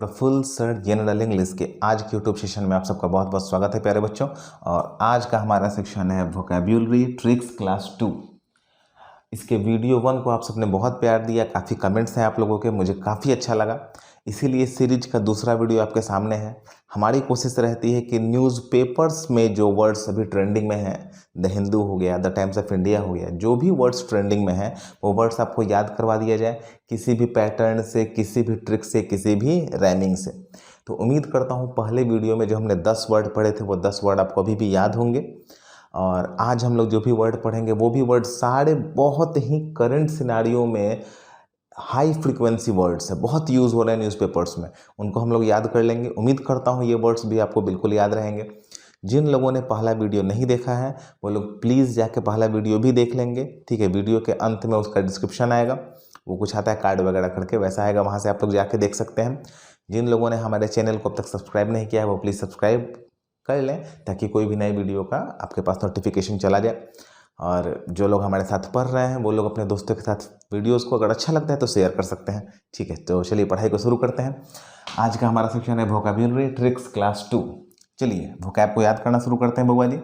The full sort general English के आज के यूट्यूब सेशन में आप सबका बहुत बहुत स्वागत है प्यारे बच्चों। और आज का हमारा सेक्शन है वोकैब्युलरी ट्रिक्स क्लास 2। इसके वीडियो 1 को आप सबने बहुत प्यार दिया, काफ़ी कमेंट्स हैं आप लोगों के, मुझे काफ़ी अच्छा लगा, इसीलिए सीरीज का दूसरा वीडियो आपके सामने है। हमारी कोशिश रहती है कि न्यूज़पेपर्स में जो वर्ड्स अभी ट्रेंडिंग में हैं, द हिंदू हो गया, द टाइम्स ऑफ इंडिया हो गया, जो भी वर्ड्स ट्रेंडिंग में हैं वो वर्ड्स आपको याद करवा दिया जाए किसी भी पैटर्न से, किसी भी ट्रिक से, किसी भी रैमिंग से। तो उम्मीद करता हूँ पहले वीडियो में जो हमने 10 वर्ड पढ़े थे वो 10 वर्ड आपको अभी भी याद होंगे। और आज हम लोग जो भी वर्ड पढ़ेंगे वो भी वर्ड सारे बहुत ही करंट सिनारियों में हाई फ्रीक्वेंसी वर्ड्स है, बहुत यूज़ हो रहे हैं न्यूज़पेपर्स में, उनको हम लोग याद कर लेंगे। उम्मीद करता हूँ ये वर्ड्स भी आपको बिल्कुल याद रहेंगे। जिन लोगों ने पहला वीडियो नहीं देखा है वो लोग प्लीज़ जाके पहला वीडियो भी देख लेंगे, ठीक है। वीडियो के अंत में उसका डिस्क्रिप्शन आएगा, वो कुछ आता है कार्ड वगैरह करके, वैसा आएगा, वहाँ से आप लोग जाके देख सकते हैं। जिन लोगों ने हमारे चैनल को अब तक सब्सक्राइब नहीं किया है वो प्लीज़ सब्सक्राइब कर लें ताकि कोई भी नई वीडियो का आपके पास नोटिफिकेशन चला जाए। और जो लोग हमारे साथ पढ़ रहे हैं वो लोग अपने दोस्तों के साथ वीडियोस को अगर अच्छा लगता है तो शेयर कर सकते हैं, ठीक है। तो चलिए पढ़ाई को शुरू करते हैं। आज का हमारा सेक्शन है वोकैब्युलरी ट्रिक्स क्लास 2। चलिए वोकैब को याद करना शुरू करते हैं बउआ जी।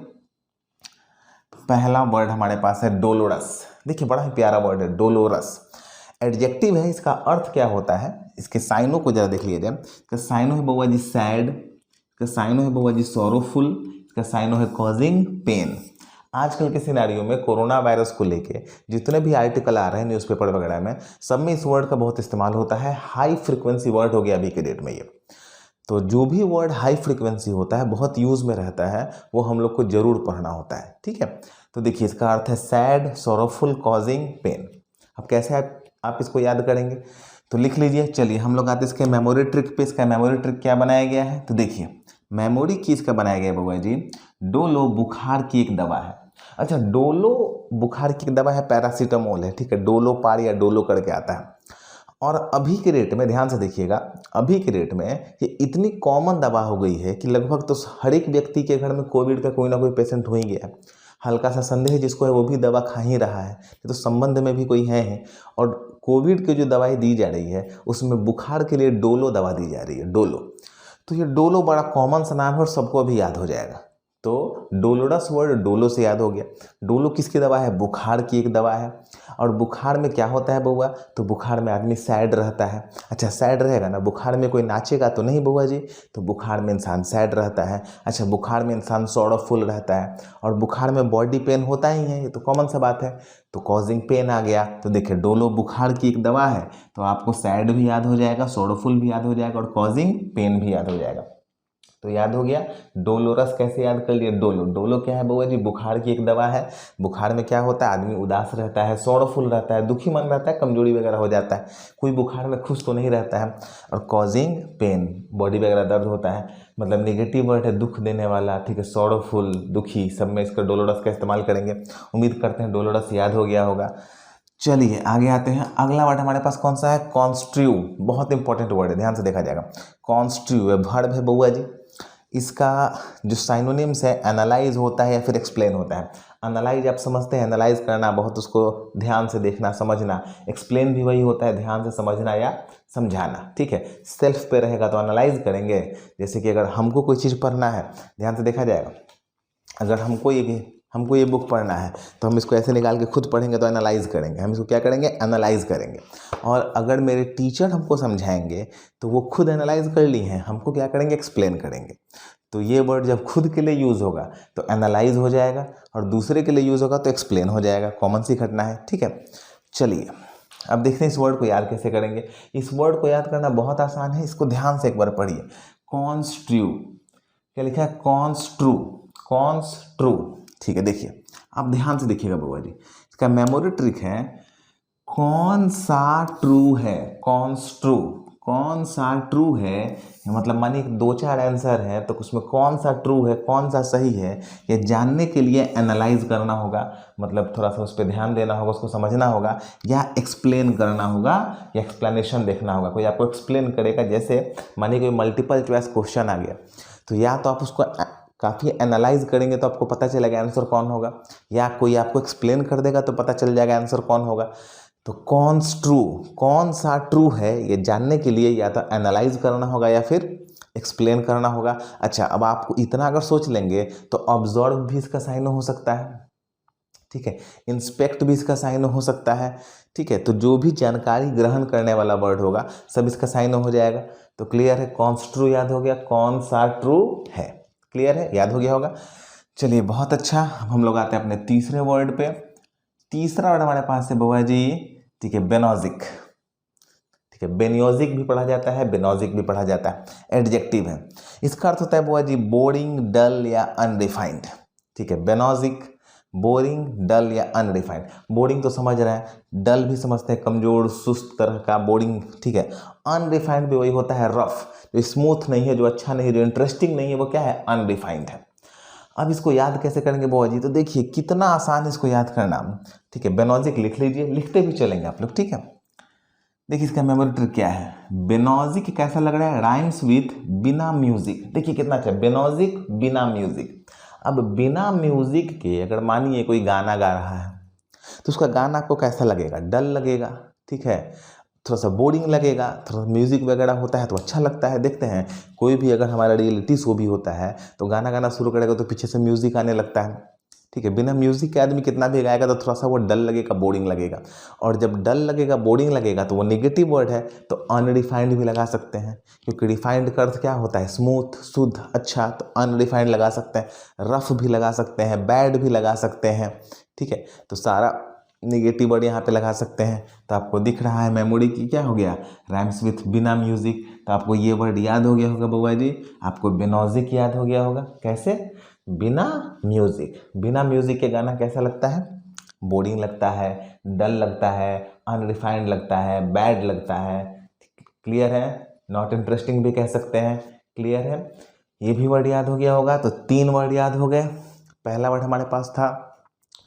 पहला वर्ड हमारे पास है डोलोरस। देखिए बड़ा ही प्यारा वर्ड है डोलोरस। एडजेक्टिव है, इसका अर्थ क्या होता है, इसके साइनों को जरा देख लीजिए। इसका साइनो है बउआ जी सैड, इसका साइनो है बउआ जी सॉरोफुल, इसका साइनो है कॉजिंग पेन। आजकल के सिनारियों में कोरोना वायरस को लेके जितने भी आर्टिकल आ रहे हैं न्यूज़पेपर वगैरह में, सब में इस वर्ड का बहुत इस्तेमाल होता है। हाई फ्रिक्वेंसी वर्ड हो गया अभी के डेट में ये। तो जो भी वर्ड हाई फ्रिक्वेंसी होता है, बहुत यूज़ में रहता है, वो हम लोग को जरूर पढ़ना होता है, ठीक है। तो देखिए इसका अर्थ है सैड, सॉरोफुल, कॉजिंग पेन। अब कैसे आप इसको याद करेंगे तो लिख लीजिए। चलिए हम लोग आते इसके मेमोरी ट्रिक पे। इसका मेमोरी ट्रिक क्या बनाया गया है तो देखिए, मेमोरी चीज़ का बनाया गया है बउआ जी, डोलो बुखार की एक दवा है। अच्छा, डोलो बुखार की एक दवा है, पैरासीटामोल है, ठीक है। डोलो पार या डोलो करके आता है। और अभी के रेट में ध्यान से देखिएगा, अभी के रेट में ये इतनी कॉमन दवा हो गई है कि लगभग तो हर एक व्यक्ति के घर में कोविड का कोई ना कोई पेशेंट हो ही गया है। हल्का सा संदेह जिसको है वो भी दवा खा ही रहा है, तो संबंध में भी कोई है। और कोविड की जो दवाई दी जा रही है उसमें बुखार के लिए डोलो दवा दी जा रही है, डोलो। तो ये डोलो बड़ा कॉमन सा नाम है और सबको अभी याद हो जाएगा। तो डोलोरस वर्ड डोलो से याद हो गया। डोलो किसकी दवा है, बुखार की एक दवा है। और बुखार में क्या होता है बउआ, तो बुखार में आदमी सैड रहता है। अच्छा सैड रहेगा ना, बुखार में कोई नाचेगा तो नहीं बउआ जी, तो बुखार में इंसान सैड रहता है। अच्छा बुखार में इंसान सॉरोफुल रहता है। और बुखार में बॉडी पेन होता ही है, ये तो कॉमन सा बात है। तो कॉजिंग पेन आ गया। तो देखिए डोलो बुखार की एक दवा है, तो आपको सैड भी याद हो जाएगा, सॉरोफुल भी याद हो जाएगा और कॉजिंग पेन भी याद हो जाएगा। तो याद हो गया। डोलोरस कैसे याद कर लिए, डोलो, डोलो क्या है बउआ जी, बुखार की एक दवा है। बुखार में क्या होता है, आदमी उदास रहता है, सॉरोफुल रहता है, दुखी मन रहता है, कमजोरी वगैरह हो जाता है, कोई बुखार में खुश तो नहीं रहता है। और कॉजिंग पेन, बॉडी वगैरह दर्द होता है, मतलब नेगेटिव वर्ड है, दुख देने वाला, ठीक है। सॉरोफुल, दुखी, सब में इसका डोलोरस का इस्तेमाल करेंगे। उम्मीद करते हैं डोलोरस याद हो गया होगा। चलिए आगे आते हैं। अगला वर्ड हमारे पास कौन सा है, कॉन्स्ट्रू। बहुत इंपॉर्टेंट वर्ड है, ध्यान से देखा जाएगा। कॉन्स्ट्रू है, वर्ब है बउआ जी। इसका जो साइनोनिम्स है, एनालाइज होता है या फिर एक्सप्लेन होता है। एनालाइज आप समझते हैं, एनालाइज करना, बहुत उसको ध्यान से देखना समझना। एक्सप्लेन भी वही होता है, ध्यान से समझना या समझाना, ठीक है। सेल्फ पे रहेगा तो एनालाइज करेंगे। जैसे कि अगर हमको कोई चीज़ पढ़ना है, ध्यान से देखा जाएगा, अगर हमको ये बुक पढ़ना है तो हम इसको ऐसे निकाल के खुद पढ़ेंगे तो एनालाइज करेंगे, हम इसको क्या करेंगे, एनालाइज करेंगे। और अगर मेरे टीचर हमको समझाएंगे तो वो खुद एनालाइज कर ली हैं, हमको क्या करेंगे, एक्सप्लेन करेंगे। तो ये वर्ड जब खुद के लिए यूज़ होगा तो एनालाइज हो जाएगा, और दूसरे के लिए यूज़ होगा तो एक्सप्लेन हो जाएगा। कॉमन सी घटना है, ठीक है। चलिए अब देखते हैं इस वर्ड को याद कैसे करेंगे। इस वर्ड को याद करना बहुत आसान है, इसको ध्यान से एक बार पढ़िए। कॉन्स्ट्रू, क्या लिखा है, कॉन्स्ट्रू, कॉन्स्ट्रू, ठीक है। देखिए आप ध्यान से देखिएगा बउआ जी, इसका मेमोरी ट्रिक है, कौन सा ट्रू है, कॉन्स्ट्रू, कौन सा ट्रू है, मतलब मानिए 2-4 आंसर है तो उसमें कौन सा ट्रू है, कौन सा सही है, ये जानने के लिए एनालाइज करना होगा, मतलब थोड़ा सा उस पर ध्यान देना होगा, उसको समझना होगा, या एक्सप्लेन करना होगा, या एक्सप्लेनेशन देखना होगा। कोई आपको एक्सप्लेन करेगा, जैसे मानिए कोई मल्टीपल चॉइस क्वेश्चन आ गया तो या तो आप उसको काफ़ी एनालाइज करेंगे तो आपको पता चलेगा आंसर कौन होगा, या कोई आपको एक्सप्लेन कर देगा तो पता चल जाएगा आंसर कौन होगा। तो कौन सा ट्रू है, ये जानने के लिए या तो एनालाइज करना होगा या फिर एक्सप्लेन करना होगा। अच्छा, अब आपको इतना अगर सोच लेंगे तो ऑब्जर्व भी इसका साइन हो सकता है, ठीक है, इंस्पेक्ट भी इसका साइन हो सकता है, ठीक है। तो जो भी जानकारी ग्रहण करने वाला वर्ड होगा सब इसका साइन हो जाएगा। तो क्लियर है, कौन सा ट्रू याद हो गया, कौन सा ट्रू है, क्लियर है, याद हो गया होगा। चलिए बहुत अच्छा, अब हम लोग आते हैं अपने तीसरे वर्ड पे। तीसरा वर्ड हमारे पास है बउआ जी, ठीक है, बेनोजिक, ठीक है, बेनियोजिक भी पढ़ा जाता है, बेनोजिक भी पढ़ा जाता है, एडजेक्टिव है। इसका अर्थ होता है बुआ जी बोरिंग, डल या अनरिफाइंड, ठीक है। बेनोजिक बोरिंग, डल या अनरिफाइंड। बोरिंग तो समझ रहे हैं, डल भी समझते हैं, कमजोर सुस्त तरह का बोरिंग, ठीक है। अनरिफाइंड भी वही होता है रफ, जो स्मूथ नहीं है, जो अच्छा नहीं, जो इंटरेस्टिंग नहीं है, वो क्या है, अनरिफाइंड है। अब इसको याद कैसे करेंगे बुआ जी, तो देखिए कितना आसान है इसको याद करना, ठीक है। बेनोजिक लिख लीजिए, लिखते भी चलेंगे आप लोग, ठीक है। देखिए इसका मेमोरी ट्रिक क्या है, बेनोजिक कैसा लग रहा है, राइम्स विथ बिना म्यूजिक। देखिए कितना अच्छा, बेनोजिक बिना म्यूजिक। अब बिना म्यूजिक के अगर मानिए कोई गाना गा रहा है तो उसका गाना आपको कैसा लगेगा, डल लगेगा, ठीक है, थोड़ा सा बोरिंग लगेगा। थोड़ा म्यूजिक वगैरह होता है तो अच्छा लगता है। देखते हैं कोई भी अगर हमारा रियलिटी शो भी होता है तो गाना गाना शुरू करेगा तो पीछे से म्यूजिक आने लगता है, ठीक है। बिना म्यूजिक के आदमी कितना भी गाएगा तो थोड़ा सा वो डल लगेगा, बोरिंग लगेगा। और जब डल लगेगा, बोरिंग लगेगा तो वो नेगेटिव वर्ड है, तो अनरिफाइंड भी लगा सकते हैं, क्योंकि रिफाइंड का अर्थ क्या होता है, स्मूथ, शुद्ध, अच्छा। तो अनरिफाइंड लगा सकते हैं, रफ भी लगा सकते हैं, बैड भी लगा सकते हैं, ठीक है। तो सारा नेगेटिव वर्ड यहाँ पे लगा सकते हैं। तो आपको दिख रहा है मेमोरी की क्या हो गया, राइम्स विथ बिना म्यूजिक। तो आपको ये वर्ड याद हो गया होगा बउआ जी, आपको बेनोजिक याद हो गया होगा। कैसे, बिना म्यूजिक। बिना म्यूजिक के गाना कैसा लगता है, बोरिंग लगता है, डल लगता है, अनरिफाइंड लगता है, बैड लगता है, क्लियर है। नॉट इंटरेस्टिंग भी कह सकते हैं, क्लियर है। ये भी वर्ड याद हो गया होगा। तो 3 वर्ड याद हो गए। पहला वर्ड हमारे पास था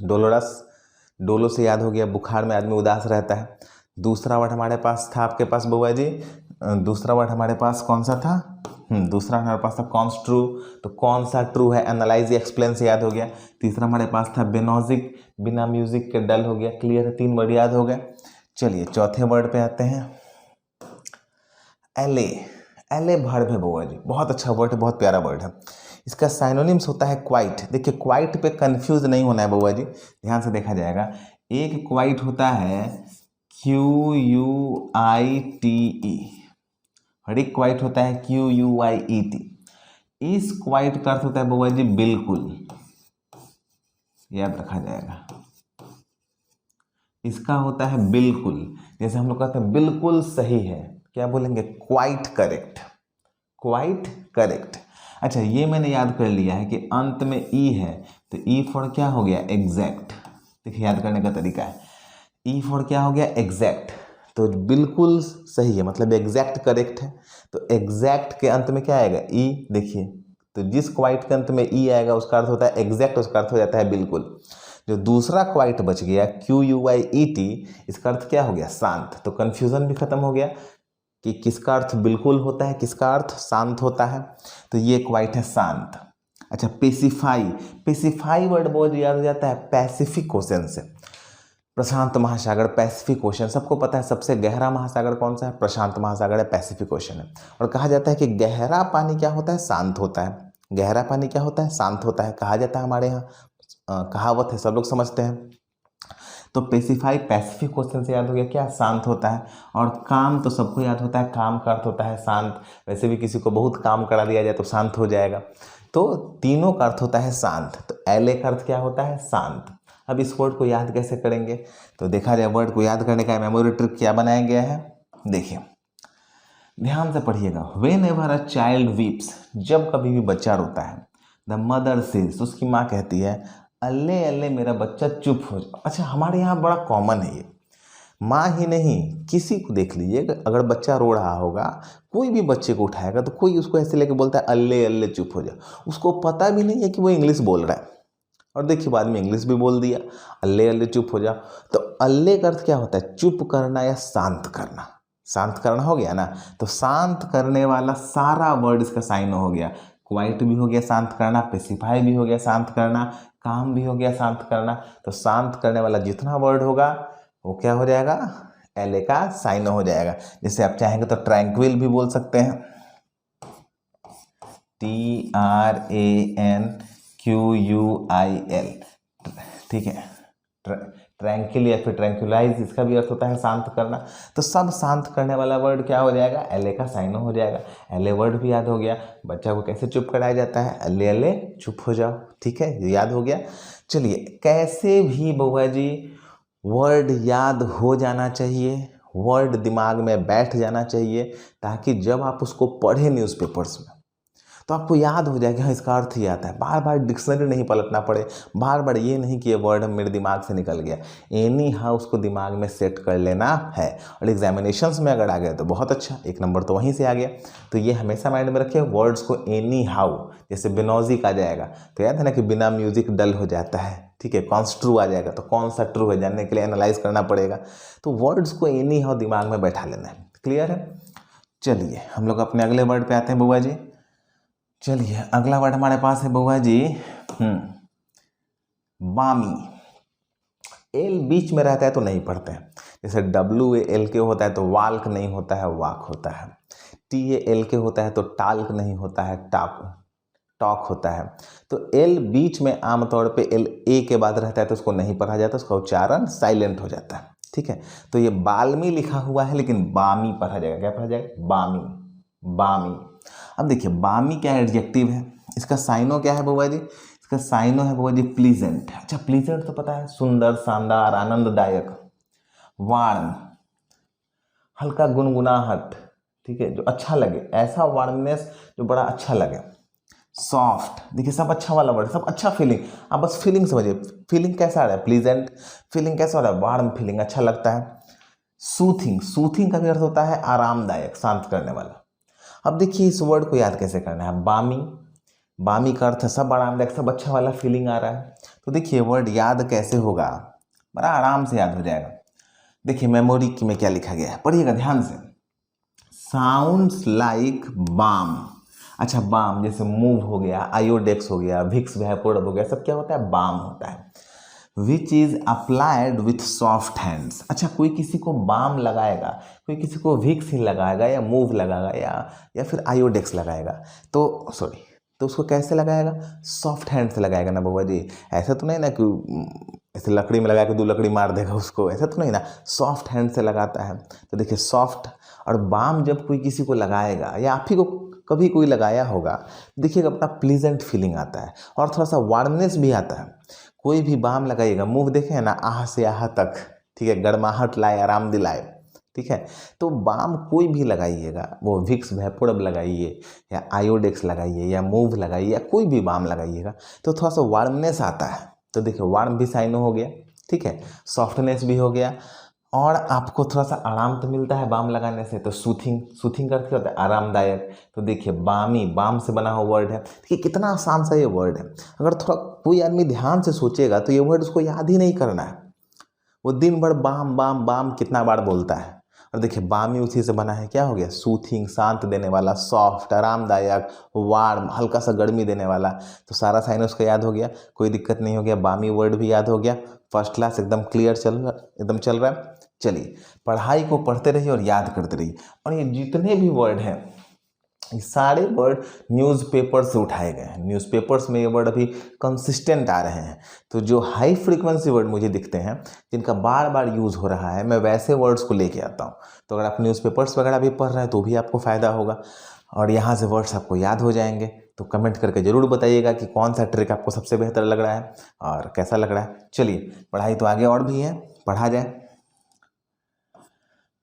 डोलोरस, डोलो से याद हो गया, बुखार में आदमी उदास रहता है। दूसरा वर्ड हमारे पास था आपके पास बउआ जी, दूसरा वर्ड हमारे पास कौन सा था, दूसरा हमारे पास था कौन सा ट्रू, तो कौन सा ट्रू है, एनालाइज एक्सप्लेन से याद हो गया। तीसरा हमारे पास था बेनोजिक, बिना म्यूजिक के डल हो गया, क्लियर है, 3 वर्ड याद हो गए। चलिए चौथे वर्ड पे आते हैं, एले। एले वर्ड है बउआ जी, बहुत अच्छा वर्ड है, बहुत प्यारा वर्ड है। इसका साइनोनिम्स होता है क्वाइट। देखिए क्वाइट पे कंफ्यूज नहीं होना है बउआ जी, ध्यान से देखा जाएगा। एक क्वाइट होता है QUITE, और एक क्वाइट होता है QUIET। इस क्वाइट का अर्थ होता है बउआ जी बिल्कुल, याद रखा जाएगा। इसका होता है बिल्कुल, जैसे हम लोग कहते हैं बिल्कुल सही है, क्या बोलेंगे, क्वाइट करेक्ट, क्वाइट करेक्ट। अच्छा ये मैंने याद कर लिया है कि अंत में ई है, तो ई फॉर क्या हो गया, एग्जैक्ट। देखिए याद करने का तरीका है, ई फॉर क्या हो गया, एग्जैक्ट। तो बिल्कुल सही है मतलब एग्जैक्ट करेक्ट है। तो एग्जैक्ट के अंत में क्या आएगा, ई। देखिए तो जिस क्वाइट के अंत में ई आएगा उसका अर्थ होता है एग्जैक्ट, उसका अर्थ हो जाता है बिल्कुल। जो दूसरा क्वाइट बच गया QUIET, इसका अर्थ क्या हो गया, शांत। तो कन्फ्यूजन भी खत्म हो गया कि किसका अर्थ बिल्कुल होता है, किसका अर्थ शांत होता है। तो ये क्वाइट है शांत। अच्छा पेसिफाई, पेसिफाई वर्ड बहुत याद हो जाता है पैसिफिक ओशन से, प्रशांत महासागर, पैसिफिक ओशन। सबको पता है सबसे गहरा महासागर कौन सा है, प्रशांत महासागर है, पैसिफिक ओशन है। और कहा जाता है कि गहरा पानी क्या होता है, शांत होता है। गहरा पानी क्या होता है, शांत होता है, कहा जाता है हमारे यहाँ, कहावत है, सब लोग समझते हैं। तो पेसिफाई पैसिफिक ओशन से याद हो गया क्या, शांत होता है। और काम तो सबको याद होता है, काम का अर्थ होता है शांत। वैसे भी किसी को बहुत काम करा दिया जाए तो शांत हो जाएगा। तो तीनों का अर्थ होता है शांत। तो एले का अर्थ क्या होता है, शांत। अब इस वर्ड को याद कैसे करेंगे, तो देखा जाए वर्ड को याद करने का मेमोरी ट्रिक क्या बनाया गया है। देखिए ध्यान से पढ़िएगा, when ever a child weeps, जब कभी भी बच्चा रोता है, द मदर सेज, उसकी माँ कहती है अल्ले अल्ले मेरा बच्चा चुप हो जाओ। अच्छा हमारे यहाँ बड़ा कॉमन है ये, माँ ही नहीं किसी को देख लीजिए, अगर बच्चा रो रहा होगा, कोई भी बच्चे को उठाएगा तो कोई उसको ऐसे लेके बोलता है अल्ले अल्ले चुप हो जा। उसको पता भी नहीं है कि वो इंग्लिश बोल रहा है, और देखिए बाद में इंग्लिश भी बोल दिया, अल्ले अल्ले चुप हो जा। तो अल्ले का अर्थ क्या होता है, चुप करना या शांत करना। शांत करना हो गया ना, तो शांत करने वाला सारा वर्ड इसका साइन हो गया। क्वाइट भी हो गया शांत करना, पेसिफाई भी हो गया शांत करना, काम भी हो गया शांत करना। तो शांत करने वाला जितना वर्ड होगा वो क्या हो जाएगा, एल ए का साइनो हो जाएगा। जैसे आप चाहेंगे तो ट्रैंक्विल भी बोल सकते हैं, TRANQUIL, ठीक है। ट्रैंक्विल या फिर ट्रैंक्विलाइज, इसका भी अर्थ होता है शांत करना। तो सब शांत करने वाला वर्ड क्या हो जाएगा, एल ए का साइनो हो जाएगा। एल ए वर्ड भी याद हो गया। बच्चा को कैसे चुप कराया जाता है, अल्ले अल्ले चुप हो जाओ, ठीक है, ये याद हो गया। चलिए, कैसे भी बउआ जी वर्ड याद हो जाना चाहिए, वर्ड दिमाग में बैठ जाना चाहिए, ताकि जब आप उसको पढ़े न्यूज़पेपर्स में तो आपको याद हो जाए कि हाँ इसका अर्थ ही आता है। बार बार डिक्शनरी नहीं पलटना पड़े, बार बार ये नहीं कि ये वर्ड मेरे दिमाग से निकल गया, एनी हाउ उसको दिमाग में सेट कर लेना है। और एग्जामिनेशंस में अगर आ गया तो बहुत अच्छा, 1 नंबर तो वहीं से आ गया। तो ये हमेशा माइंड में रखिए, वर्ड्स को एनी हाउ, जैसे बिनोजिक आ जाएगा तो याद है ना कि बिना म्यूजिक डल हो जाता है, ठीक है। कॉन्स्ट्रू आ जाएगा तो कौन सा ट्रू है जानने के लिए एनालाइज करना पड़ेगा। तो वर्ड्स को एनी हाउ दिमाग में बैठा लेना है। क्लियर है? चलिए हम लोग अपने अगले वर्ड पे आते हैं बउआ जी। चलिए अगला वर्ड हमारे पास है बउआ जी बामी। एल बीच में रहता है तो नहीं पढ़ते हैं। जैसे WAL के होता है तो वाल्क नहीं होता है, वाक होता है। TAL के होता है तो टाल्क नहीं होता है, टॉक होता है। तो एल बीच में आमतौर पे एल ए के बाद रहता है तो उसको नहीं पढ़ा जाता, उसका उच्चारण साइलेंट हो जाता है, ठीक है। तो ये बाल्मी लिखा हुआ है लेकिन बामी पढ़ा जाएगा। क्या पढ़ा जाएगा, बामी, बामी। अब देखिए बामी क्या एडजेक्टिव है, इसका साइनो क्या है बउआ जी, इसका साइनो है बउआ जी प्लीजेंट। अच्छा प्लीजेंट तो पता है, सुंदर, शानदार, आनंददायक। वार्म, हल्का गुनगुनाहट, ठीक है, जो अच्छा लगे, ऐसा वार्मनेस जो बड़ा अच्छा लगे। सॉफ्ट, देखिए सब अच्छा वाला वर्ड, सब अच्छा फीलिंग। आप बस फीलिंग समझिए, फीलिंग कैसा आ रहा है, प्लीजेंट फीलिंग कैसा हो रहा है, वार्म फीलिंग, अच्छा लगता है। सूथिंग, सूथिंग का भी अर्थ होता है आरामदायक, शांत करने वाला। अब देखिए इस वर्ड को याद कैसे करना है, बामी, बामी का अर्थ है सब आरामदायक, सब अच्छा वाला फीलिंग आ रहा है। तो देखिए वर्ड याद कैसे होगा, बड़ा आराम से याद हो जाएगा। देखिए मेमोरी में क्या लिखा गया है, पढ़िएगा ध्यान से। Sounds like balm. अच्छा बाम जैसे मूव हो गया, आयोडेक्स हो गया, विक्स वेपोरेटिव हो गया, सब क्या होता है, बाम होता है। Which is applied with soft hands. अच्छा कोई किसी को बाम लगाएगा, कोई किसी को विक्स ही लगाएगा या मूव लगाएगा या फिर आयोडेक्स लगाएगा, तो सॉरी, तो उसको कैसे लगाएगा, सॉफ्ट हैंड से लगाएगा ना बउआ जी। ऐसा तो नहीं ना कि ऐसे लकड़ी में लगा के 2 लकड़ी मार देगा उसको, ऐसा तो नहीं ना, सॉफ्ट हैंड से लगाता है। तो देखिए सॉफ्ट और बाम जब कोई किसी को लगाएगा या आप ही को कभी कोई लगाया होगा, देखिएगा अपना प्लीजेंट फीलिंग आता है और थोड़ा सा वार्मनेस भी आता है। कोई भी बाम लगाइएगा, मुंह देखे ना, आह से आह तक, ठीक है, गर्माहट लाए, आराम दिलाए, ठीक है। तो बाम कोई भी लगाइएगा, वो विक्स वेपोरेटिव लगाइए या आयोडेक्स लगाइए या मूव लगाइए या कोई भी बाम लगाइएगा, तो थोड़ा सा वार्मनेस आता है। तो देखिए वार्म भी साइनो हो गया, ठीक है, सॉफ्टनेस भी हो गया और आपको थोड़ा सा आराम तो मिलता है बाम लगाने से। तो सूथिंग, सूथिंग का अर्थ क्या होता है, आरामदायक। तो देखिए बामी, बाम से बना हुआ वर्ड है। देखिए कितना आसान सा ये वर्ड है, अगर थोड़ा कोई आदमी ध्यान से सोचेगा तो ये वर्ड उसको याद ही नहीं करना है। वो दिन भर बाम बाम बाम कितना बार बोलता है। और देखिए बामी उसी से बना है, क्या हो गया, सूथिंग, शांत देने वाला, सॉफ्ट, आरामदायक, वार्म, हल्का सा गर्मी देने वाला। तो सारा साइन उसका याद हो गया, कोई दिक्कत नहीं हो गया, बामी वर्ड भी याद हो गया। फर्स्ट क्लास, एकदम क्लियर एकदम चल रहा है। चलिए पढ़ाई को पढ़ते रहिए और याद करते रहिए। और ये जितने भी वर्ड हैं, ये सारे वर्ड न्यूज़पेपर से उठाए गए हैं। न्यूज़पेपर्स में ये वर्ड अभी कंसिस्टेंट आ रहे हैं। तो जो हाई फ्रीक्वेंसी वर्ड मुझे दिखते हैं, जिनका बार बार यूज़ हो रहा है, मैं वैसे वर्ड्स को लेके आता हूँ। तो अगर आप न्यूज़पेपर्स वगैरह भी पढ़ रहे हैं तो भी आपको फ़ायदा होगा और यहाँ से वर्ड्स आपको याद हो जाएंगे। तो कमेंट करके ज़रूर बताइएगा कि कौन सा ट्रिक आपको सबसे बेहतर लग रहा है और कैसा लग रहा है। चलिए पढ़ाई तो आगे और भी है, पढ़ा जाए।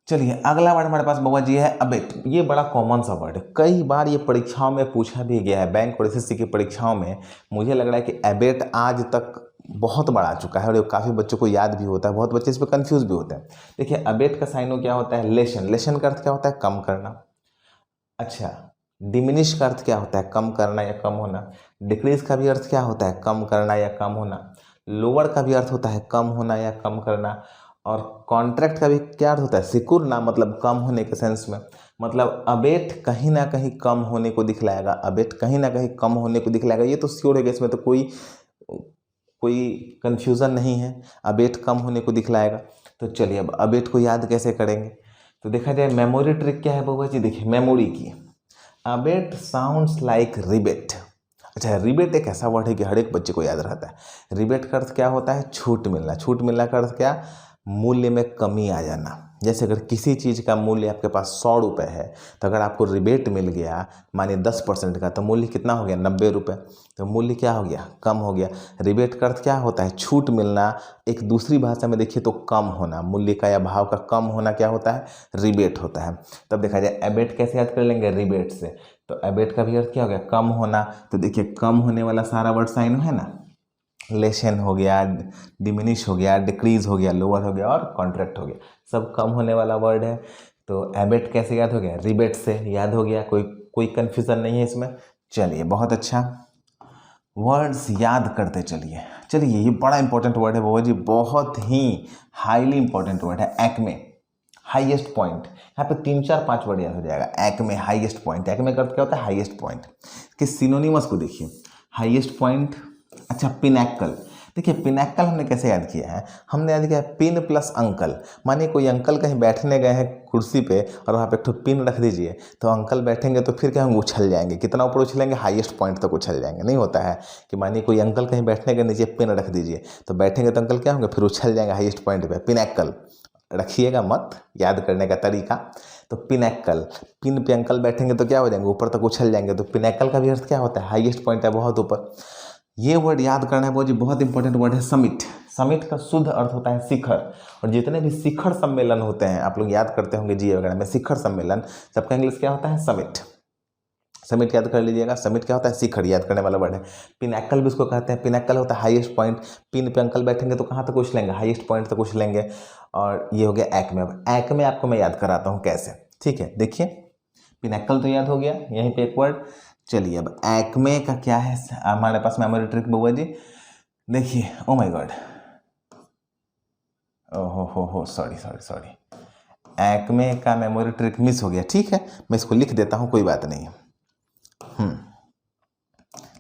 चलिए अगला वर्ड हमारे पास बउआ जी है अबेट। ये बड़ा कॉमन सा वर्ड है, कई बार ये परीक्षाओं में पूछा भी गया है। बैंक और SSC की परीक्षाओं में मुझे लग रहा है कि अबेट आज तक बहुत बार आ चुका है और ये काफ़ी बच्चों को याद भी होता है, बहुत बच्चे इस पर कन्फ्यूज भी होते हैं। देखिए अबेट का साइनो क्या होता है, लेशन। लेशन का अर्थ क्या होता है, कम करना। अच्छा डिमिनिश का अर्थ क्या होता है, कम करना या कम होना। डिक्रीज का भी अर्थ क्या होता है, कम करना या कम होना। लोअर का भी अर्थ होता है कम होना या कम करना। और कॉन्ट्रैक्ट का भी क्या अर्थ होता है, सिकुड़ ना, मतलब कम होने के सेंस में। मतलब अबेट कहीं ना कहीं कम होने को दिखलाएगा, अबेट कहीं ना कहीं कम होने को दिखलाएगा, ये तो श्योर है कि इसमें तो कोई कन्फ्यूज़न नहीं है, अबेट कम होने को दिखलाएगा। तो चलिए अब अबेट को याद कैसे करेंगे, तो देखा जाए मेमोरी ट्रिक क्या है बउआ जी, देखिए मेमोरी की, अबेट साउंड्स लाइक रिबेट। अच्छा, रिबेट एक ऐसा वर्ड है कि हर एक बच्चे को याद रहता है। रिबेट का अर्थ क्या होता है, छूट मिलना। छूट मिलना का अर्थ क्या, मूल्य में कमी आ जाना। जैसे अगर किसी चीज़ का मूल्य आपके पास 100 रुपये है, तो अगर आपको रिबेट मिल गया मानिए 10% का, तो मूल्य कितना हो गया, 90 रुपये। तो मूल्य क्या हो गया, कम हो गया। रिबेट का अर्थ क्या होता है, छूट मिलना। एक दूसरी भाषा में देखिए तो कम होना, मूल्य का या भाव का कम होना क्या होता है, रिबेट होता है। तब देखा जाए एबेट कैसे याद कर लेंगे, रिबेट से। तो एबेट का भी अर्थ क्या हो गया, कम होना। तो देखिए कम होने वाला सारा वर्ड साइन है ना, लेशन हो गया, डिमिनिश हो गया, डिक्रीज हो गया, लोअर हो गया और कॉन्ट्रैक्ट हो गया, सब कम होने वाला वर्ड है। तो एबेट कैसे याद हो गया, रिबेट से याद हो गया, कोई कन्फ्यूज़न नहीं है इसमें। चलिए बहुत अच्छा, वर्ड्स याद करते चलिए। चलिए ये बड़ा इंपॉर्टेंट वर्ड है बाबा जी, बहुत ही हाईली इंपॉर्टेंट वर्ड है, एक्मे, हाईएस्ट पॉइंट। यहाँ पे 3 4 5 वर्ड याद हो जाएगा। Acme, highest point. एक्मे का अर्थ क्या होता है, हाईएस्ट पॉइंट। कि सिनोनिमस को देखिए, हाईएस्ट पॉइंट। अच्छा, पिनैकल। देखिए पिनैकल हमने कैसे याद किया है, हमने याद किया है पिन प्लस अंकल। मानिए कोई अंकल कहीं बैठने गए हैं कुर्सी पे और वहाँ पे एक ठो पिन रख दीजिए, तो अंकल बैठेंगे तो फिर क्या होंगे, उछल जाएंगे। कितना ऊपर उछलेंगे, हाईएस्ट पॉइंट तक उछल जाएंगे। नहीं होता है कि मानिए कोई अंकल कहीं बैठने के नीचे पिन रख दीजिए, तो बैठेंगे तो अंकल क्या होंगे, फिर उछल जाएंगे हाईएस्ट पॉइंट पे। पिनैकल रखिएगा मत, याद करने का तरीका। तो पिनैकल, पिन पे अंकल बैठेंगे तो क्या हो जाएंगे, ऊपर तक उछल जाएंगे। तो पिनैकल का भी अर्थ क्या होता है, हाईएस्ट पॉइंट है, बहुत ऊपर। ये वर्ड याद करना है बहुत जी, बहुत इंपॉर्टेंट वर्ड है, समिट। समिट का शुद्ध अर्थ होता है शिखर। और जितने भी शिखर सम्मेलन होते हैं, आप लोग याद करते होंगे जी वगैरह में, शिखर सम्मेलन, सबका इंग्लिश क्या होता है, समिट। समिट याद कर लीजिएगा, समिट क्या होता है, शिखर, याद करने वाला वर्ड है। पिनैकल भी उसको कहते हैं, पिनैकल होता है हाईएस्ट पॉइंट। पिन पे अंकल बैठेंगे तो कहाँ तक उछलेंगे, हाईएस्ट पॉइंट तक उछलेंगे। और ये हो गया एक्मे। अब एक्मे आपको मैं याद कराता हूँ कैसे, ठीक है। देखिए पिनैकल तो याद हो गया, यहीं पे एक वर्ड। चलिए अब एक्मे का क्या है हमारे पास मेमोरी ट्रिक बउआ जी। देखिए, ओ माय गॉड, ओहो हो सॉरी सॉरी सॉरी, एक्मे का मेमोरी ट्रिक मिस हो गया। ठीक है, मैं इसको लिख देता हूँ, कोई बात नहीं।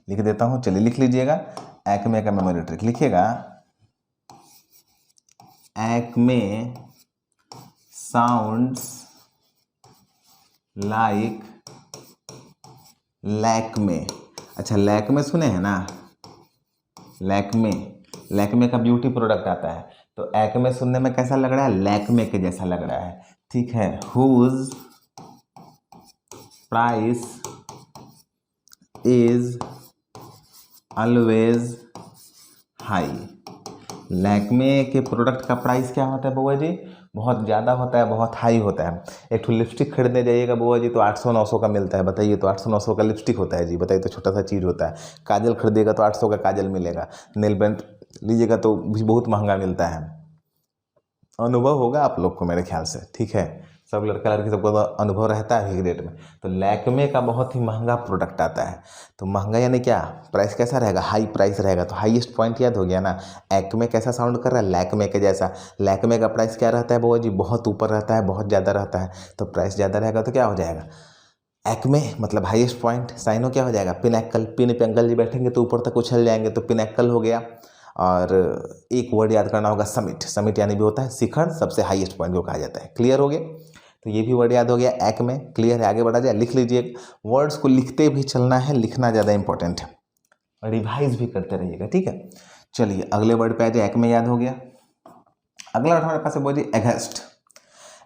लिख देता हूँ, चलिए लिख लीजिएगा। एक्मे का मेमोरी ट्रिक लिखिएगा, एक्मे साउंड्स लाइक लैक्मे। अच्छा, लैक्मे सुने हैं ना, लैक्मे, लैक्मे का ब्यूटी प्रोडक्ट आता है। तो एक्मे सुनने में कैसा लग रहा है, लैक्मे के जैसा लग रहा है। ठीक है, whose price is always high. Lakme के प्रोडक्ट का प्राइस क्या होता है बउआ जी, बहुत ज़्यादा होता है, बहुत हाई होता है। एक तो लिपस्टिक खरीदने जाइएगा बउआ जी तो 800 900 का मिलता है, बताइए। तो 800 900 का लिपस्टिक होता है जी, बताइए, तो छोटा सा चीज़ होता है। काजल खरीदिएगा तो 800 का काजल मिलेगा। नेल पेंट लीजिएगा तो भी बहुत महंगा मिलता है। अनुभव होगा आप लोग को मेरे ख्याल से, ठीक है। सब लड़का लड़की सबको तो अनुभव रहता है ही रेट में। तो लैक्मे का बहुत ही महंगा प्रोडक्ट आता है। तो महंगा यानी क्या, प्राइस कैसा रहेगा, हाई प्राइस रहेगा। तो हाईएस्ट पॉइंट याद हो गया ना, एक्मे कैसा साउंड कर रहा है, लैक्मे के जैसा। लैक्मे का प्राइस क्या रहता है बउआ जी, बहुत ऊपर रहता है, बहुत ज़्यादा रहता है। तो प्राइस ज़्यादा रहेगा तो क्या हो जाएगा, एक्मे मतलब हाईएस्ट पॉइंट। साइनो क्या हो जाएगा, पिनैकल। पिन पे अंकल जी बैठेंगे तो ऊपर तक उछल जाएंगे, तो पिनैकल हो गया। और एक वर्ड याद करना होगा, समिट। समिट यानी भी होता है शिखर, सबसे हाईएस्ट पॉइंट को कहा जाता है। क्लियर हो गया, तो ये भी वर्ड याद हो गया, एक्मे। क्लियर है, आगे बढ़ा जाए, लिख लीजिए। वर्ड्स को लिखते भी चलना है, लिखना ज़्यादा इंपॉर्टेंट है, और रिवाइज भी करते रहिएगा, ठीक है। चलिए अगले वर्ड पे आ जाए, एक्मे याद हो गया। अगला वर्ड हमारे पास है बोलिए एघस्ट।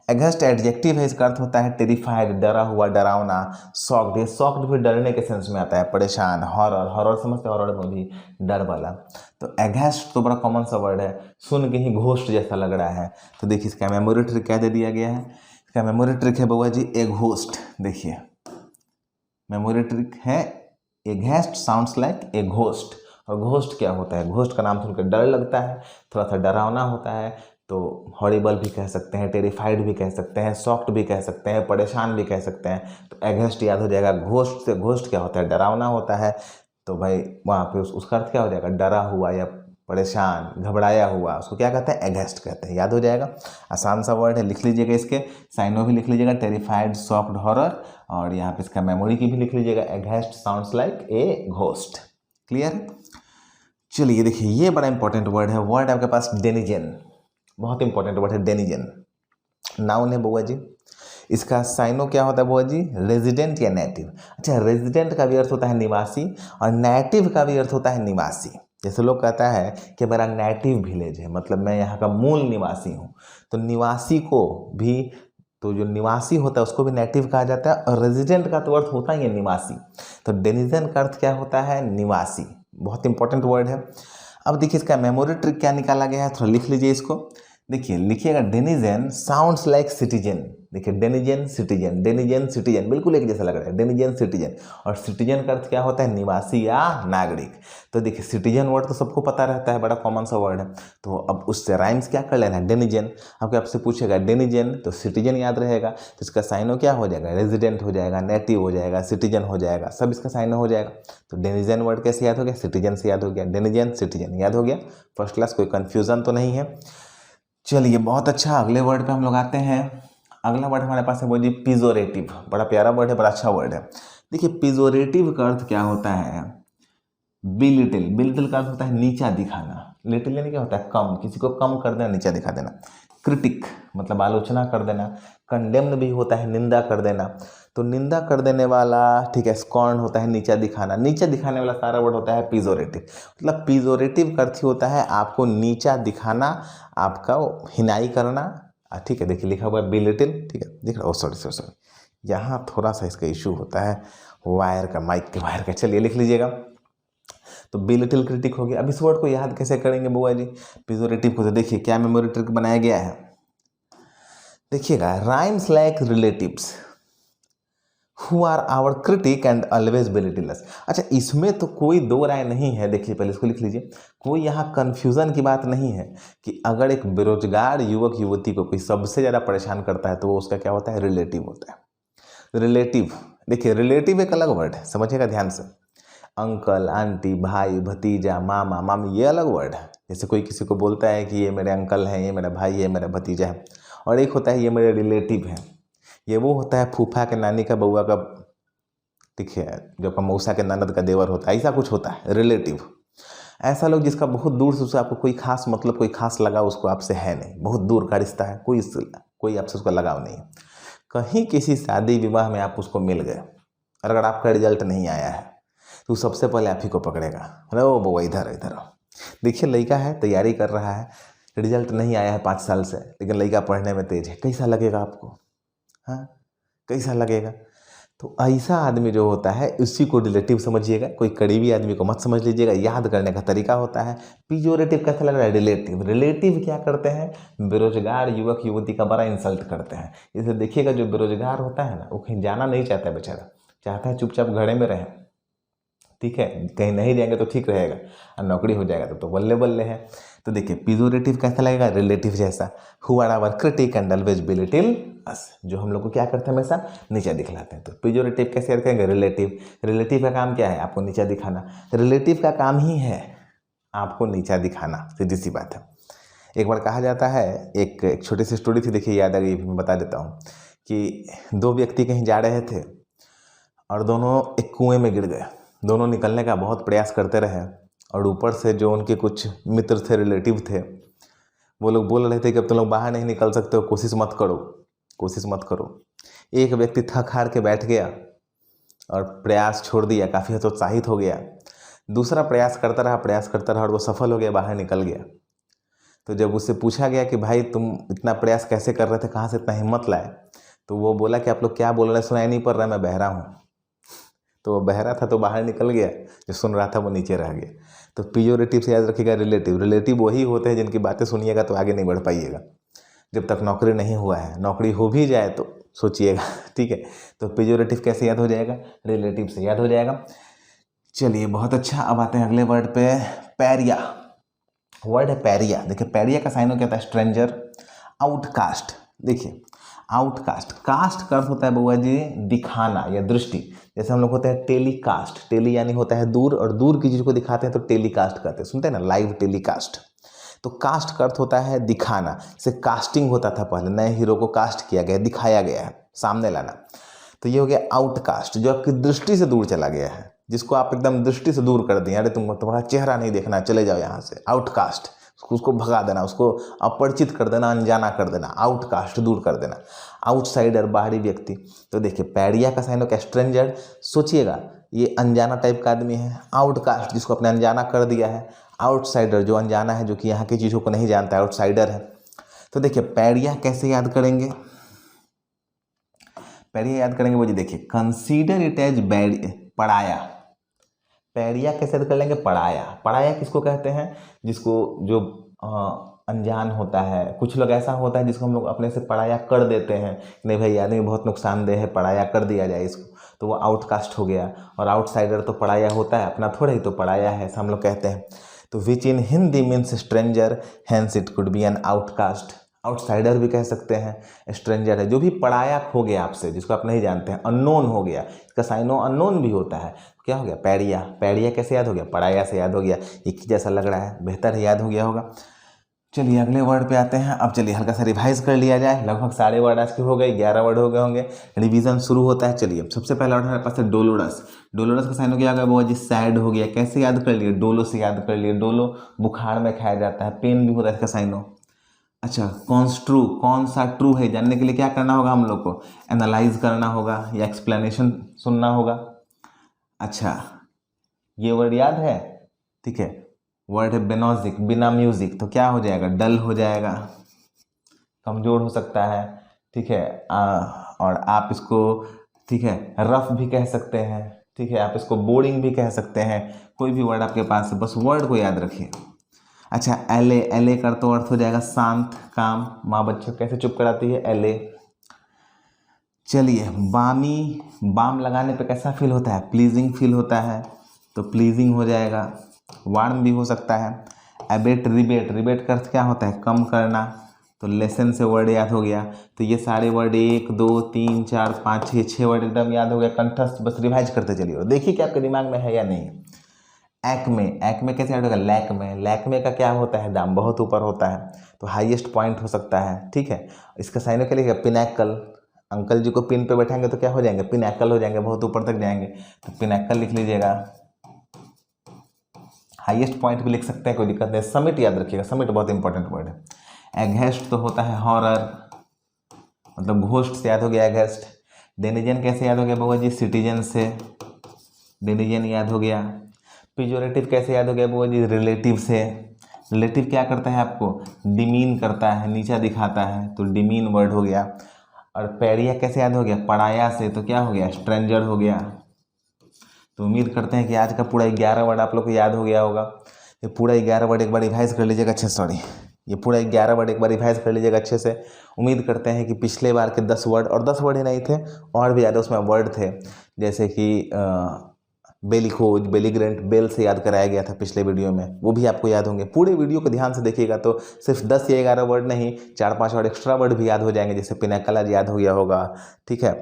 एघस्ट एडजेक्टिव है, इसका अर्थ होता है टेरिफाइड, डरा हुआ, डरावना। सॉक्ड, ये सॉक्ड भी डरने के सेंस में आता है, परेशान। हॉरर, हॉरर समझते, हॉरर में भी डर वाला। तो एघस्ट तो बड़ा कॉमन सा वर्ड है, सुन के ही घोस्ट जैसा लग रहा है। तो देखिए इसका मेमोरी ट्रिक क्या दे दिया गया है, इसका मेमोरी ट्रिक है बउआ जी, ए घोस्ट। देखिए मेमोरी ट्रिक है, aghast sounds like a ghost. और घोस्ट क्या होता है, घोस्ट का नाम सुनकर डर लगता है, थोड़ा सा डरावना होता है। तो हॉरिबल भी कह सकते हैं, टेरिफाइड भी कह सकते हैं, शॉक्ड भी कह सकते हैं, परेशान भी कह सकते हैं। तो एघस्ट याद हो जाएगा। घोस्ट से, घोस्ट क्या होता है, डरावना होता है। तो भाई वहाँ पे उसका अर्थ क्या हो जाएगा, डरा हुआ या परेशान, घबराया हुआ, उसको क्या कहते हैं, एघस्ट कहते हैं। याद हो जाएगा, आसान सा वर्ड है, लिख लीजिएगा। इसके साइनो भी लिख लीजिएगा, टेरिफाइड, शॉक्ड, हॉरर। और यहाँ पे इसका मेमोरी की भी लिख लीजिएगा, aghast sounds like a ghost. Clear. चलिए देखिए, ये बड़ा इंपॉर्टेंट वर्ड है, वर्ड आपके पास डेनिजन। बहुत इंपॉर्टेंट वर्ड है डेनिजन। नाउन है बुआ जी, इसका साइनो क्या होता है बुआ जी, रेजिडेंट या नेटिव। अच्छा, रेजिडेंट का भी अर्थ होता है निवासी और नेटिव का भी अर्थ होता है निवासी। जैसे लोग कहता है कि मेरा नेटिव विलेज है, मतलब मैं यहाँ का मूल निवासी हूँ, तो निवासी को भी, तो जो निवासी होता है उसको भी नेटिव कहा जाता है, और रेजिडेंट का तो अर्थ होता ही है निवासी। तो डेनिजन का अर्थ क्या होता है, निवासी। बहुत इंपॉर्टेंट वर्ड है। अब देखिए इसका मेमोरी ट्रिक क्या निकाला गया है, थोड़ा लिख लीजिए इसको। देखिए लिखिएगा, डेनिजन साउंड्स लाइक सिटीजन। देखिए डेनिजन सिटीजन, डेनिजन सिटीजन बिल्कुल एक जैसा लग रहा है, डेनिजन सिटीजन। और सिटीजन का अर्थ क्या होता है, निवासी या नागरिक। तो देखिए सिटीजन वर्ड तो सबको पता रहता है, बड़ा कॉमन सा वर्ड है। तो अब उससे राइम्स क्या कर लेना है, डेनिजन। अब आपसे पूछेगा डेनिजन, तो सिटीजन याद रहेगा, तो इसका साइनो क्या हो जाएगा, रेजिडेंट हो जाएगा, नेटिव हो जाएगा, सिटीजन हो जाएगा, सब इसका साइनो हो जाएगा। तो डेनिजन वर्ड कैसे याद हो गया, सिटीजन से याद हो गया, डेनिजन सिटीजन याद हो गया। फर्स्ट क्लास, कोई कन्फ्यूजन तो नहीं है। चलिए बहुत अच्छा, अगले वर्ड पे हम लोग आते हैं। अगला वर्ड हमारे पास है वो जी पिजोरेटिव। बड़ा प्यारा वर्ड है, बड़ा अच्छा वर्ड है। देखिए पिजोरेटिव का अर्थ क्या होता है, बिलिटिल। बिलिटिल का अर्थ होता है नीचा दिखाना। लिटिल यानी क्या होता है, कम, किसी को कम कर देना, नीचा दिखा देना। क्रिटिक मतलब आलोचना कर देना। कंडेम्न भी होता है निंदा कर देना, तो निंदा कर देने वाला, ठीक है। स्कॉर्न होता है नीचा दिखाना, नीचा दिखाने वाला सारा वर्ड होता है पिजोरेटिव। मतलब पिजोरेटिव का अर्थ होता है आपको नीचा दिखाना, आपका हिनाई करना, ठीक है। देखिए लिखा हुआ है बिलिटिल, ठीक है, दिख रहा, ओ सॉरी यहाँ थोड़ा सा इसका इशू होता है वायर का, माइक के वायर का। चलिए लिख लीजिएगा, तो बिलिटिल क्रिटिक हो गया। अब इस वर्ड को याद कैसे करेंगे बुआ जी, पिजोरेटिव को? तो देखिए क्या मेमोरी ट्रिक बनाया गया है, देखिएगा, rhymes like relatives who are our critic and always belittle us. अच्छा, इसमें तो कोई दो राय नहीं है। देखिए पहले इसको लिख लीजिए, कोई यहाँ कन्फ्यूज़न की बात नहीं है कि अगर एक बेरोजगार युवक युवती को कोई सबसे ज़्यादा परेशान करता है तो वो उसका क्या होता है, रिलेटिव होता है। रिलेटिव, देखिए रिलेटिव एक अलग वर्ड है, समझिएगा ध्यान से। अंकल, आंटी, भाई, भतीजा, मामा, मामी, ये अलग वर्ड है। जैसे कोई किसी को बोलता है कि ये मेरे अंकल हैं, ये मेरा भाई है, मेरा भतीजा है। और एक होता है ये मेरे रिलेटिव हैं, ये वो होता है फूफा के नानी का बउआ का, ठीक है, जो का मौसा के ननद का देवर होता है, ऐसा कुछ होता है रिलेटिव। ऐसा लोग जिसका बहुत दूर से उससे आपको कोई खास मतलब, कोई खास लगाव उसको आपसे है नहीं, बहुत दूर का रिश्ता है, कोई आपसे उसका लगाव नहीं है। कहीं किसी शादी विवाह में आप उसको मिल गए और अगर आपका रिजल्ट नहीं आया है तो सबसे पहले आप ही को पकड़ेगा, अरे ओ बउआ इधर इधर। देखिए लड़का है, तैयारी कर रहा है, रिजल्ट नहीं आया है 5 साल से, लेकिन लड़का पढ़ने में तेज है, कैसा लगेगा आपको, हाँ कैसा लगेगा? तो ऐसा आदमी जो होता है उसी को रिलेटिव समझिएगा, कोई करीबी आदमी को मत समझ लीजिएगा। याद करने का तरीका होता है। पिजोरेटिव कैसा लग रहा है, रिलेटिव। रिलेटिव क्या करते हैं, बेरोजगार युवक युवती का बड़ा इंसल्ट करते हैं। इसे देखिएगा, जो बेरोजगार होता है ना, वो कहीं जाना नहीं चाहता है बेचारा, चाहता है चुपचाप घरे में रहे, ठीक है, कहीं नहीं जाएंगे तो ठीक रहेगा, और नौकरी हो जाएगा तो बल्ले बल्ले है। तो देखिए पिजोरेटिव कैसा लगेगा, रिलेटिव जैसा। Who are our critic and always belittle us, जो हम लोग को क्या करते हैं, हमेशा नीचा दिखलाते हैं। तो पिजोरेटिव कैसे रखेंगे, रिलेटिव। रिलेटिव का काम क्या है, आपको नीचा दिखाना। रिलेटिव का काम ही है आपको नीचा दिखाना, सीधी सी बात है। एक बार कहा जाता है, एक छोटी सी स्टोरी थी, देखिए याद आ गई, मैं बता देता हूँ कि 2 व्यक्ति कहीं जा रहे थे और दोनों एक कुएं में गिर गए। दोनों निकलने का बहुत प्रयास करते रहे और ऊपर से जो उनके कुछ मित्र थे, रिलेटिव थे, वो लोग बोल रहे थे कि अब तुम लोग बाहर नहीं निकल सकते हो, कोशिश मत करो, कोशिश मत करो। एक व्यक्ति थक हार के बैठ गया और प्रयास छोड़ दिया, काफ़ी हतोत्साहित हो गया। दूसरा प्रयास करता रहा और वो सफल हो गया, बाहर निकल गया। तो जब उससे पूछा गया कि भाई तुम इतना प्रयास कैसे कर रहे थे, कहाँ से इतना हिम्मत लाए, तो वो बोला कि आप लोग क्या बोल रहे हैं, सुनाई नहीं पड़ रहा, मैं बहरा हूँ। तो वो बहरा था तो बाहर निकल गया, जो सुन रहा था वो नीचे रह गया। तो पिजोरेटिव से याद रखिएगा रिलेटिव। रिलेटिव वही होते हैं जिनकी बातें सुनिएगा तो आगे नहीं बढ़ पाइएगा, जब तक नौकरी नहीं हुआ है। नौकरी हो भी जाए तो सोचिएगा, ठीक है। तो पिजोरेटिव कैसे याद हो जाएगा, रिलेटिव से याद हो जाएगा। चलिए बहुत अच्छा, अब आते हैं अगले वर्ड पे, पैरिया। वर्ड है पैरिया। देखिए पैरिया का साइनो क्या होता है, स्ट्रेंजर, आउटकास्ट। देखिए आउटकास्ट, कास्ट का अर्थ होता है बुआ जी दिखाना या दृष्टि। जैसे हम लोग होते हैं टेलीकास्ट, टेली यानी होता है दूर, और दूर की चीज को दिखाते हैं तो टेलीकास्ट कहते हैं, सुनते हैं ना, लाइव टेलीकास्ट। तो कास्ट का अर्थ होता है दिखाना। जैसे कास्टिंग होता था पहले, नए हीरो को कास्ट किया गया, दिखाया गया है, सामने लाना। तो ये हो गया आउटकास्ट, जो आपकी दृष्टि से दूर चला गया है, जिसको आप एकदम दृष्टि से दूर कर दिए, अरे तुम्हारा चेहरा नहीं देखना, चले जाओ यहाँ से, आउटकास्ट। उसको भगा देना, उसको अपरिचित कर देना, अनजाना कर देना, आउटकास्ट दूर कर देना, आउटसाइडर बाहरी व्यक्ति। तो देखिए पैरिया का साइन होगा स्ट्रेंजर, सोचिएगा ये अनजाना टाइप का आदमी है, आउटकास्ट जिसको अपने अनजाना कर दिया है, आउटसाइडर जो अनजाना है, जो कि यहाँ की चीज़ों को नहीं जानता है, आउटसाइडर है। तो देखिए पैरिया कैसे याद करेंगे, पैरिया याद करेंगे वो जी देखिए कंसीडर इट एज पढ़ाया। पैरिया कैसे याद कर लेंगे, पढ़ाया। पढ़ाया किसको कहते हैं, जिसको जो अनजान होता है। कुछ लोग ऐसा होता है जिसको हम लोग अपने से पढ़ाया कर देते हैं, नहीं भाई आदमी बहुत नुकसानदेह है, पढ़ाया कर दिया जाए इसको, तो वो आउटकास्ट हो गया। और आउटसाइडर तो पढ़ाया होता है, अपना थोड़ा ही तो पढ़ाया है, ऐसा हम लोग कहते हैं। तो which in Hindi means stranger, hence it could be an outcast. Outsider भी कह सकते हैं, स्ट्रेंजर है जो भी पढ़ाया हो गया आपसे, जिसको आप नहीं जानते हैं, अननोन हो गया। इसका साइनो अननोन भी होता है, क्या हो गया पैरिया। पैरिया कैसे याद हो गया, पढ़ाया से याद हो गया। एक ही जैसा लग रहा है, बेहतर याद हो गया होगा। चलिए अगले वर्ड पे आते हैं। अब चलिए हल्का सा रिवाइज कर लिया जाए। लगभग सारे वर्ड आज के हो गए, 11 वर्ड हो गए होंगे। रिवीजन शुरू होता है। चलिए सबसे पहला वर्ड हमारे पास है डोलोरस। डोलोरस का साइन हो गया वो जी सैड हो गया। कैसे याद कर लिए, डोलो से याद कर लिए। डोलो बुखार में खाया जाता है, पेन भी होता है इसका साइनो। अच्छा कॉन्स्ट्रू, कौन सा ट्रू है जानने के लिए क्या करना होगा हम लोग को, एनालाइज करना होगा या एक्सप्लेनेशन सुनना होगा। अच्छा ये वर्ड याद है, ठीक है। वर्ड है बेनोजिक, बिना म्यूजिक, तो क्या हो जाएगा, डल हो जाएगा, कमजोर हो सकता है, ठीक है। और आप इसको, ठीक है, रफ भी कह सकते हैं, ठीक है। आप इसको बोरिंग भी कह सकते हैं, कोई भी वर्ड आपके पास है, बस वर्ड को याद रखिए। अच्छा एले, एले का तो अर्थ हो जाएगा शांत, काम। माँ बच्चों कैसे चुप कराती है, एले। चलिए बामी, बाम लगाने पे कैसा फील होता है, प्लीजिंग फील होता है, तो प्लीजिंग हो जाएगा। वार्म भी हो सकता है। एबेट, रिबेट, रिबेट का अर्थ क्या होता है, कम करना, तो लेसन से वर्ड याद हो गया। तो ये सारे वर्ड 1 2 3 4 5 6 वर्ड एकदम याद हो गया कंठस्थ। बस रिवाइज करते चलिए और देखिए कि आपके दिमाग में है या नहीं। एक्मे, एक्मे कैसे याद होगा, लैक्मे। लैक्मे का क्या होता है, दाम बहुत ऊपर होता है, तो हाईएस्ट पॉइंट हो सकता है, ठीक है। इसका साइनो क्या लिखेगा, पिनैकल। अंकल जी को पिन पे बैठाएंगे तो क्या हो जाएंगे, पिनैकल हो जाएंगे, बहुत ऊपर तक जाएंगे, तो पिनैकल लिख लीजिएगा। हाईएस्ट पॉइंट भी लिख सकते हैं, कोई दिक्कत नहीं। समिट याद रखिएगा, समिट बहुत इंपॉर्टेंट वर्ड है। एगहेस्ट तो होता है हॉरर, मतलब घोस्ट से याद हो गया एगहेस्ट। डेनिजन कैसे याद हो गया बाबा जी, सिटीजन से डेनिजन याद हो गया। पिजोरेटिव कैसे याद हो गया बाबा जी, रिलेटिव से। रिलेटिव क्या करता है आपको, डिमीन करता है, नीचा दिखाता है, तो डिमीन वर्ड हो गया। और पैरिया कैसे याद हो गया, पढ़ाया से, तो क्या हो गया, स्ट्रेंजर हो गया। तो उम्मीद करते हैं कि आज का पूरा 11 वर्ड आप लोग को याद हो गया होगा। ये पूरा 11 वर्ड एक बार रिवाइज कर लीजिएगा अच्छे से, सॉरी ये पूरा 11 वर्ड एक बार रिवाइज कर लीजिएगा अच्छे से। उम्मीद करते हैं कि पिछले बार के 10 वर्ड, और 10 वर्ड ही नहीं थे, और भी ज़्यादा उसमें वर्ड थे, जैसे कि बेलिखोज, बेलीग्रेंट, बेल से याद कराया गया था पिछले वीडियो में, वो भी आपको याद होंगे। पूरे वीडियो को ध्यान से देखिएगा तो सिर्फ 10 या 11 वर्ड नहीं, 4-5 और एक्स्ट्रा वर्ड भी याद हो जाएंगे, जैसे पिनाकल आज याद हो गया होगा, ठीक है।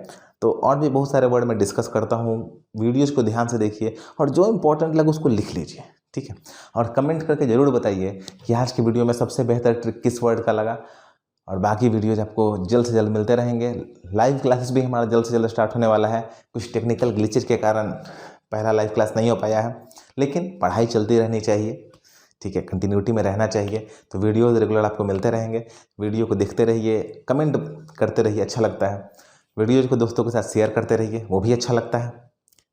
तो और भी बहुत सारे वर्ड मैं डिस्कस करता हूँ, वीडियोज़ को ध्यान से देखिए और जो इंपॉर्टेंट लगे उसको लिख लीजिए, ठीक है। और कमेंट करके ज़रूर बताइए कि आज की वीडियो में सबसे बेहतर ट्रिक किस वर्ड का लगा। और बाकी वीडियोज आपको जल्द से जल्द मिलते रहेंगे। लाइव क्लासेस भी हमारा जल्द से जल्द स्टार्ट होने वाला है। कुछ टेक्निकल ग्लिचेज के कारण पहला लाइव क्लास नहीं हो पाया है, लेकिन पढ़ाई चलती रहनी चाहिए, ठीक है, कंटिन्यूटी में रहना चाहिए। तो वीडियोज़ रेगुलर आपको मिलते रहेंगे। वीडियो को देखते रहिए, कमेंट करते रहिए, अच्छा लगता है। वीडियोज़ को दोस्तों के साथ शेयर करते रहिए, वो भी अच्छा लगता है।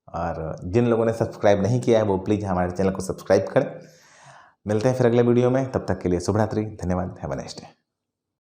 और जिन लोगों ने सब्सक्राइब नहीं किया है वो प्लीज़ हमारे चैनल को सब्सक्राइब करें। मिलते हैं फिर अगले वीडियो में, तब तक के लिए शुभ रात्रि, धन्यवाद, हैव अ नाइस डे।